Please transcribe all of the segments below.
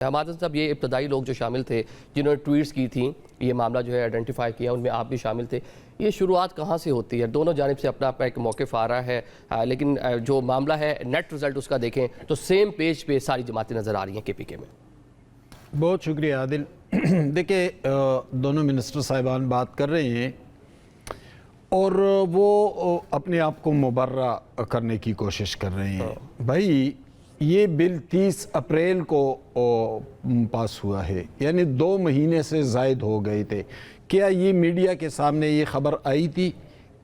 हमारे साहब ये इब्तदाई लोग जो शामिल थे जिन्होंने ट्वीट्स की थी, ये मामला जो है आइडेंटिफाई किया, उनमें आप भी शामिल थे। ये शुरुआत कहाँ से होती है? दोनों जानिब से अपना अपना एक मौक़िफ़ आ रहा है, लेकिन जो मामला है नेट रिज़ल्ट उसका देखें तो सेम पेज पे सारी जमातें नज़र आ रही हैं KPK में। बहुत शुक्रिया आदिल। देखिए, दोनों मिनिस्टर साहिबान बात कर रहे हैं और वो अपने आप को मुबर्रा करने की कोशिश कर रहे हैं। भाई, ये बिल 30 अप्रैल को पास हुआ है, यानी 2 महीने से ज़ायद हो गए थे। क्या ये मीडिया के सामने ये ख़बर आई थी?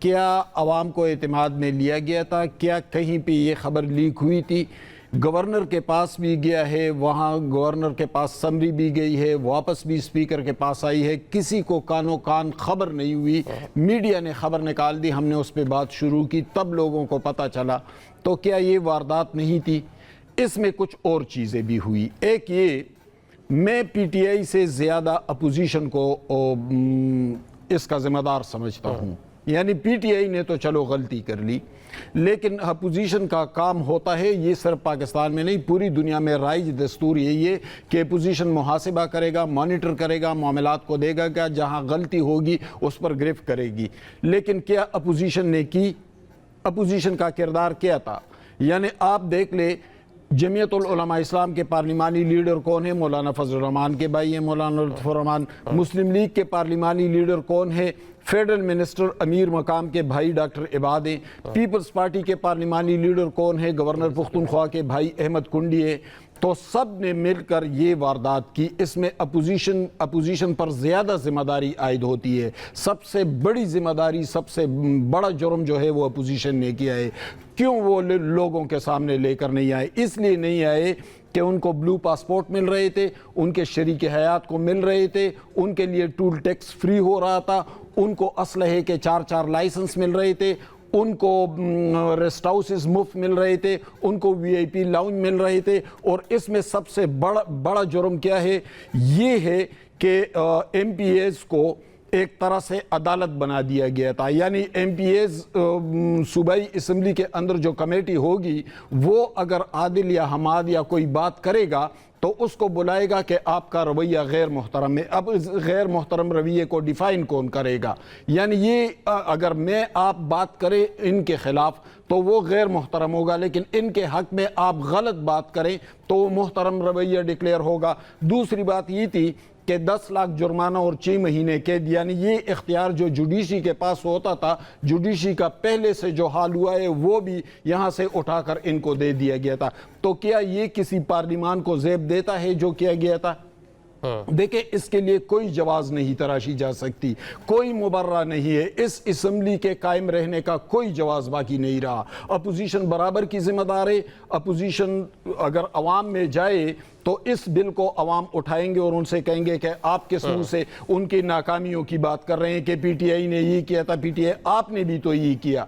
क्या आवाम को एतमाद में लिया गया था? क्या कहीं पे ये ख़बर लीक हुई थी? गवर्नर के पास भी गया है, वहाँ गवर्नर के पास समरी भी गई है, वापस भी स्पीकर के पास आई है, किसी को कानो कान खबर नहीं हुई। मीडिया ने खबर निकाल दी, हमने उस पर बात शुरू की, तब लोगों को पता चला। तो क्या ये वारदात नहीं थी? इसमें कुछ और चीज़ें भी हुई। एक ये, मैं PTI से ज़्यादा अपोजिशन को इसका ज़िम्मेदार समझता हूँ। यानी PTI ने तो चलो गलती कर ली, लेकिन अपोजिशन का काम होता है, ये सिर्फ पाकिस्तान में नहीं पूरी दुनिया में राइज दस्तूर यही है कि अपोजिशन मुहासिबा करेगा, मॉनिटर करेगा, मामलात को देगा, क्या जहाँ गलती होगी उस पर गिरफ्त करेगी। लेकिन क्या अपोजिशन ने की? अपोजिशन का किरदार क्या था? यानी आप देख ले, जमीयतुल उलमा इस्लाम के पार्लिमानी लीडर कौन है? मौलाना फजल रहमान के भाई हैं, मौलाना लुत्फुर रहमान। मुस्लिम लीग के पार्लिमानी लीडर कौन है? फेडरल मिनिस्टर अमीर मकाम के भाई डॉक्टर इबाद हैं। पीपल्स पार्टी के पार्लिमानी लीडर कौन है? गवर्नर पुख्तनख्वा के भाई अहमद कुंडी है। तो सब ने मिलकर ये वारदात की। इसमें अपोजिशन पर ज़्यादा जिम्मेदारी आयद होती है। सबसे बड़ी जिम्मेदारी, सबसे बड़ा जुर्म जो है वो अपोजिशन ने किया है। क्यों वो लोगों के सामने लेकर नहीं आए? इसलिए नहीं आए कि उनको ब्लू पासपोर्ट मिल रहे थे, उनके शरीक हयात को मिल रहे थे, उनके लिए टूल टैक्स फ्री हो रहा था, उनको असलहे के 4-4 लाइसेंस मिल रहे थे, उनको रेस्ट हाउसेस मुफ्त मिल रहे थे, उनको VIP लाउंज मिल रहे थे। और इसमें सबसे बड़ा जुर्म क्या है? ये है कि MPAs को एक तरह से अदालत बना दिया गया था। यानी MPAs सूबाई असम्बली के अंदर जो कमेटी होगी, वो अगर आदिल या हमाद या कोई बात करेगा तो उसको बुलाएगा कि आपका रवैया गैर मोहतरम है। अब इस गैर मोहतरम रवैये को डिफ़ाइन कौन करेगा? यानी ये अगर मैं आप बात करें इनके ख़िलाफ़ तो वो गैर मोहतरम होगा, लेकिन इनके हक़ में आप गलत बात करें तो वो मोहतरम रवैया डिक्लेयर होगा। दूसरी बात ये थी कि 10 लाख जुर्माना और 6 महीने कैद, यानी ये इख्तियार जो जुडिशरी के पास होता था, जुडिशरी का पहले से जो हाल हुआ है वो भी यहाँ से उठाकर इनको दे दिया गया था। तो क्या ये किसी पार्लिमान को ज़ेब देता है जो किया गया था? देखिए, इसके लिए कोई जवाब नहीं तराशी जा सकती, कोई मुबर्रा नहीं है। इस असम्बली के कायम रहने का कोई जवाब बाकी नहीं रहा। अपोजिशन बराबर की जिम्मेदार है। अपोजिशन अगर अवाम में जाए तो इस बिल को अवाम उठाएंगे और उनसे कहेंगे कि आप किस मुंह से उनकी नाकामियों की बात कर रहे हैं कि PTI ने ये किया था। PTI आपने भी तो ये किया।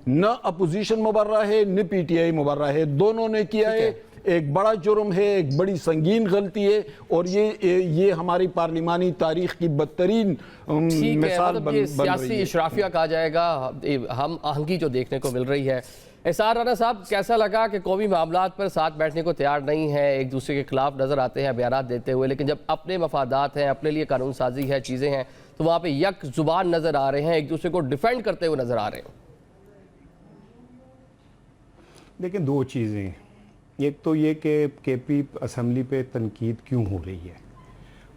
न अपोजिशन मुबर्रा है न PTI मुबर्रा है, दोनों ने किया है। एक बड़ा जुर्म है, एक बड़ी संगीन गलती है, और ये हमारी पार्लिमानी तारीख की बदतरीन मिसाल बन रही है। सियासी इशराफिया कहा जाएगा, हम आहंगी जो देखने को मिल रही है। एहसान राना साहब, कैसा लगा कि कौमी मामलात पर साथ बैठने को तैयार नहीं है, एक दूसरे के खिलाफ नजर आते हैं बयान देते हुए, लेकिन जब अपने मफादात हैं, अपने लिए कानून साजी है, चीज़ें हैं, तो वहाँ पे यक जुबान नजर आ रहे हैं, एक दूसरे को डिफेंड करते हुए नजर आ रहे हैं? लेकिन 2 चीज़ें, एक तो ये कि KP असम्बली पे तनकीद क्यों हो रही है।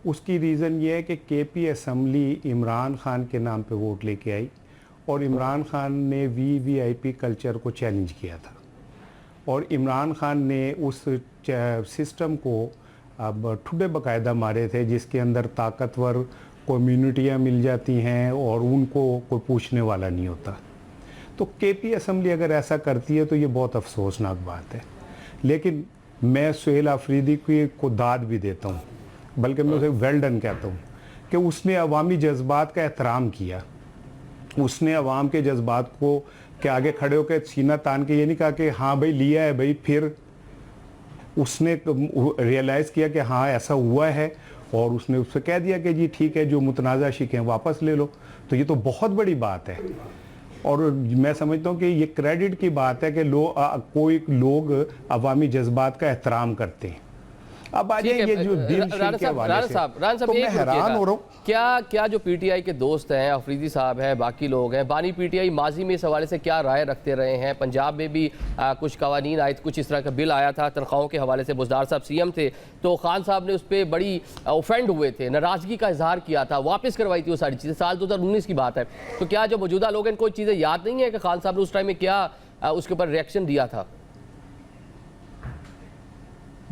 उसकी रीज़न ये है कि KP असम्बली इमरान खान के नाम पे वोट लेके आई और इमरान खान ने VVIP कल्चर को चैलेंज किया था, और इमरान खान ने उस सिस्टम को अब ठुड्डे बाकायदा मारे थे, जिसके अंदर ताकतवर कम्युनिटियाँ मिल जाती हैं और उनको कोई पूछने वाला नहीं होता। तो KP असम्बली अगर ऐसा करती है तो ये बहुत अफसोसनाक बात है। लेकिन मैं सुहेल आफरीदी को दाद भी देता हूँ, बल्कि मैं उसे वेल डन कहता हूँ कि उसने अवामी जज्बात का एहतराम किया। उसने अवाम के जज्बात को के आगे खड़े होकर सीना तान के ये नहीं कहा कि हाँ भाई लिया है भाई, फिर उसने रियलाइज़ किया कि हाँ ऐसा हुआ है, और उसने उससे कह दिया कि जी ठीक है, जो मुतनाज़ा शिकें वापस ले लो। तो ये तो बहुत बड़ी बात है। और मैं समझता हूँ कि ये क्रेडिट की बात है कि कोई लोग अवामी जज्बात का एहतराम करते हैं अब आ ठीक है, जाइए जो दिल राणा के हवाले से, साहब तो मैं एक हैरान रुकिएगा। हो रहा हूँ। क्या जो पीटीआई के दोस्त हैं, अफरीदी साहब हैं, बाकी लोग हैं, बानी पीटीआई माजी में इस हवाले से क्या राय रखते रहे हैं? पंजाब में भी कुछ कवानीन आए, कुछ इस तरह का बिल आया था तनख्वाहों के हवाले से, बुज़दार साहब सीएम थे तो खान साहब ने उस पर बड़ी ऑफेंड हुए थे, नाराज़गी का इजहार किया था, वापस करवाई थी वो सारी चीज़ें, साल 2019 की बात है। तो क्या जो मौजूदा लोग हैं, कोई चीज़ें याद नहीं है कि खान साहब ने उस टाइम में क्या उसके ऊपर रिएक्शन दिया था?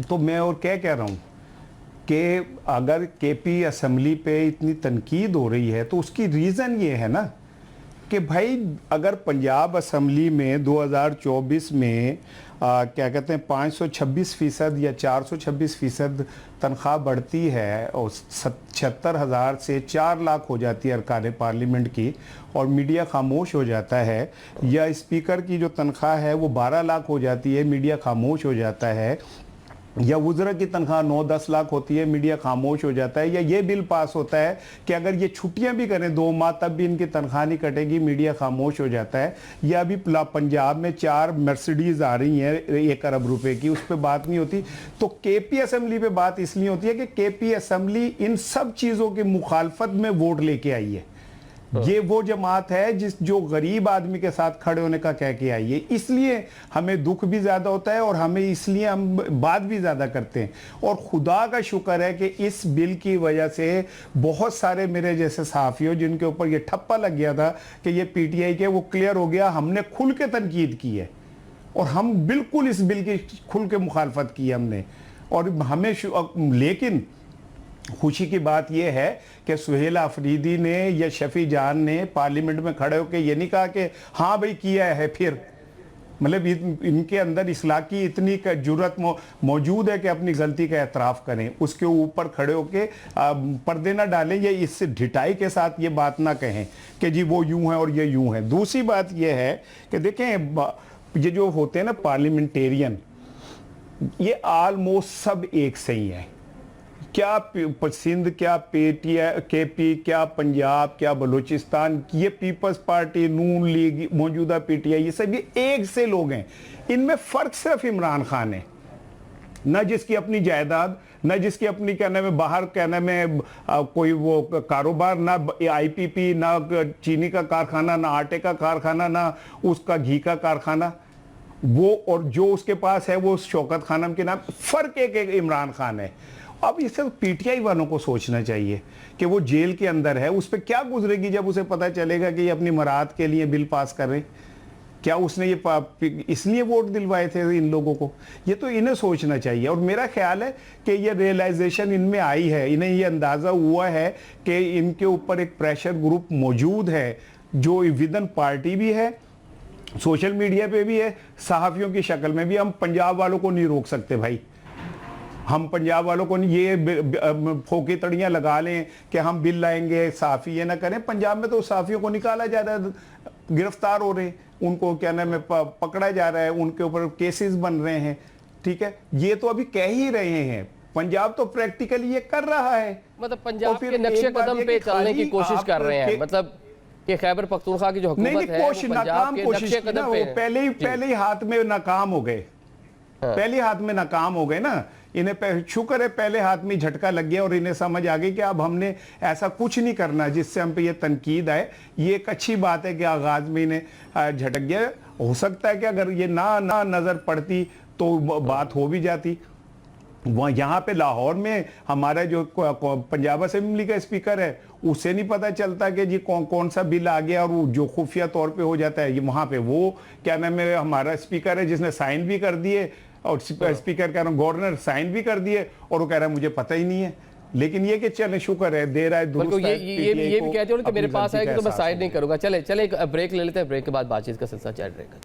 तो मैं और क्या कह रहा हूँ कि अगर केपी असेंबली पे इतनी तनकीद हो रही है तो उसकी रीज़न ये है ना कि भाई अगर पंजाब असेंबली में 2024 में क्या कहते हैं 526% या 426% तनख्वाह बढ़ती है और 76,000 से 4 लाख हो जाती है अरकान पार्लियामेंट की, और मीडिया खामोश हो जाता है, या स्पीकर की जो तनख्वाह है वो 12 लाख हो जाती है, मीडिया खामोश हो जाता है, या वज़रा की तनख्वाह 9-10 लाख होती है, मीडिया खामोश हो जाता है, या ये बिल पास होता है कि अगर ये छुट्टियां भी करें 2 माह तब भी इनकी तनख्वाह नहीं कटेगी, मीडिया खामोश हो जाता है, या अभी पंजाब में 4 मर्सिडीज आ रही हैं 1 अरब रुपए की, उस पर बात नहीं होती। तो केपी असेंबली पे बात इसलिए होती है कि केपी असेंबली इन सब चीज़ों की मुखालफत में वोट लेके आई है। ये वो जमात है जो गरीब आदमी के साथ खड़े होने का कह के आई है, इसलिए हमें दुख भी ज़्यादा होता है और हमें इसलिए हम बात भी ज़्यादा करते हैं। और खुदा का शुक्र है कि इस बिल की वजह से बहुत सारे मेरे जैसे सहाफ़ियों जिनके ऊपर ये ठप्पा लग गया था कि ये पीटीआई के, वो क्लियर हो गया, हमने खुल के तनकीद की है और हम बिल्कुल इस बिल की खुल के मुखालफत की हमने। और हमें लेकिन खुशी की बात यह है कि सुहेल अफरीदी ने या शफी जान ने पार्लियामेंट में खड़े होकर ये नहीं कहा कि हाँ भाई किया है, फिर मतलब इनके अंदर इस्लाह की इतनी जुर्रत मौजूद है कि अपनी गलती का एतराफ़ करें, उसके ऊपर खड़े होकर पर्दे ना डालें, या इससे ढिठाई के साथ ये बात ना कहें कि जी वो यूं है और ये यूं है। दूसरी बात ये है कि देखें ये जो होते हैं ना पार्लियामेंटेरियन, ये आलमोस्ट सब एक से ही है, क्या सिंध, क्या केपी, क्या पंजाब, क्या बलूचिस्तान, ये पीपल्स पार्टी, नून लीग, मौजूदा पीटीआई, ये सब ये एक से लोग हैं। इनमें फ़र्क सिर्फ इमरान खान है, न जिसकी अपनी जायदाद, न जिसकी अपनी क्या नाम है बाहर क्या नाम है कोई वो कारोबार, ना आईपीपी, ना चीनी का कारखाना, ना आटे का कारखाना, ना उसका घी का कारखाना, वो और जो उसके पास है वो शौकत खानम के नाम। फ़र्क एक इमरान खान है। अब इसे पीटीआई वालों को सोचना चाहिए कि वो जेल के अंदर है, उस पर क्या गुजरेगी जब उसे पता चलेगा कि ये अपनी मराद के लिए बिल पास कर रहे। क्या उसने ये इसलिए वोट दिलवाए थे इन लोगों को? ये तो इन्हें सोचना चाहिए। और मेरा ख्याल है कि ये रियलाइजेशन इनमें आई है, इन्हें ये अंदाज़ा हुआ है कि इनके ऊपर एक प्रेशर ग्रुप मौजूद है जो विदन पार्टी भी है, सोशल मीडिया पे भी है, सहाफ़ियों की शक्ल में भी। हम पंजाब वालों को नहीं रोक सकते भाई, हम पंजाब वालों को ये फोकी तड़ियाँ लगा लें कि हम बिल लाएंगे, साफ़ी ये ना करें। पंजाब में तो साफ़ियों को निकाला जा रहा है, गिरफ्तार हो रहे हैं, उनको क्या नाम है पकड़ा जा रहा है, उनके ऊपर केसेस बन रहे हैं। ठीक है, ये तो अभी कह ही रहे हैं, पंजाब तो प्रैक्टिकली ये कर रहा है, मतलब पंजाब के नक्शे कदम पे चलने की कोशिश कर रहे हैं, मतलब कि खैबर पख्तूनख्वा की जो हुकूमत है वो पंजाब के नक्शे कदम पे पहले ही हाथ में नाकाम हो गए, पहले हाथ में नाकाम हो गए ना। इन्हें शुक्र है पहले हाथ में झटका लग गया और इन्हें समझ आ गई कि अब हमने ऐसा कुछ नहीं करना जिससे हम पे ये तनकीद आए। ये एक अच्छी बात है कि आगाज में इन्हें झटक गया। हो सकता है कि अगर ये ना नज़र पड़ती तो बात हो भी जाती। वहाँ यहाँ पे लाहौर में हमारा जो पंजाब असेंबली का स्पीकर है उसे नहीं पता चलता कि जी कौन सा बिल आ गया, और वो जो खुफिया तौर पे हो जाता है। ये वहाँ पे वो क्या नाम है हमारा स्पीकर है जिसने साइन भी कर दिए, और स्पीकर कह रहा हूँ गवर्नर साइन भी कर दिए, और वो कह रहा है मुझे पता ही नहीं है। लेकिन ये कि चले शुक्र है देर आए दुरुस्त है। ये भी कहते हो कि मेरे पास आएगा तो मैं साइन नहीं करूंगा। चले एक ब्रेक ले लेते हैं, ब्रेक के बाद बातचीत का सिलसिला जारी रहेगा।